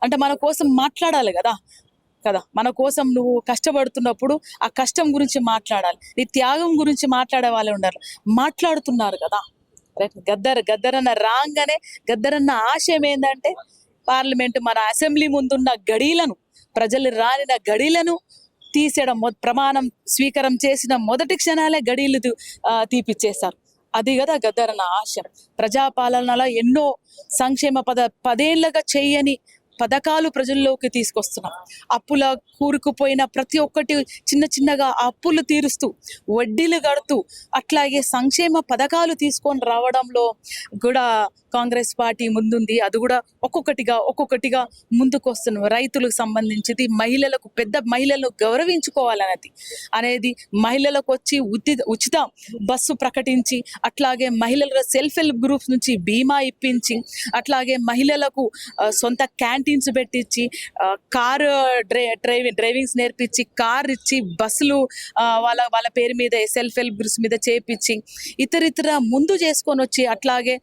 అంటే మన కోసం మాట్లాడాలి కదా కదా మన కోసం నువ్వు కష్టపడుతున్నప్పుడు ఆ కష్టం గురించి మాట్లాడాలి, నీ త్యాగం గురించి మాట్లాడే వాళ్ళు ఉండాలి, మాట్లాడుతున్నారు కదా. రైట్. గద్దరన్న రాగానే గద్దరన్న ఆశయం ఏంటంటే పార్లమెంట్ మన అసెంబ్లీ ముందున్న గడీలను, ప్రజలు రానిన గడీలను తీసేయడం, ప్రమాణం స్వీకారం చేసిన మొదటి క్షణాలే గడీలు తీపిచ్చేస్తారు. అది కదా గద్దరన్న ఆశయం. ప్రజాపాలనలో ఎన్నో సంక్షేమ పదేళ్లుగా చేయని పథకాలు ప్రజల్లోకి తీసుకొస్తున్నాం. అప్పుల కూరుకుపోయిన ప్రతి ఒక్కటి చిన్న చిన్నగా ఆ అప్పులు తీరుస్తూ, వడ్డీలు కడుతూ, అట్లాగే సంక్షేమ పథకాలు తీసుకొని రావడంలో కూడా కాంగ్రెస్ పార్టీ ముందుంది. అది కూడా ఒక్కొక్కటిగా ముందుకు వస్తున్నాం. రైతులకు సంబంధించింది, మహిళలకు, పెద్ద మహిళలను అనేది మహిళలకు వచ్చి ఉచిత బస్సు ప్రకటించి, అట్లాగే మహిళల సెల్ఫ్ హెల్ప్ గ్రూప్స్ నుంచి బీమా ఇప్పించి, అట్లాగే మహిళలకు సొంత క్యాంటీన్స్ పెట్టించి, కారు డ్రైవింగ్స్ నేర్పించి, కార్ ఇచ్చి, బస్సులు వాళ్ళ పేరు మీద సెల్ఫ్ హెల్ప్ గ్రూప్స్ మీద చేపించి, ఇతర ముందు చేసుకొని వచ్చి, అట్లాగే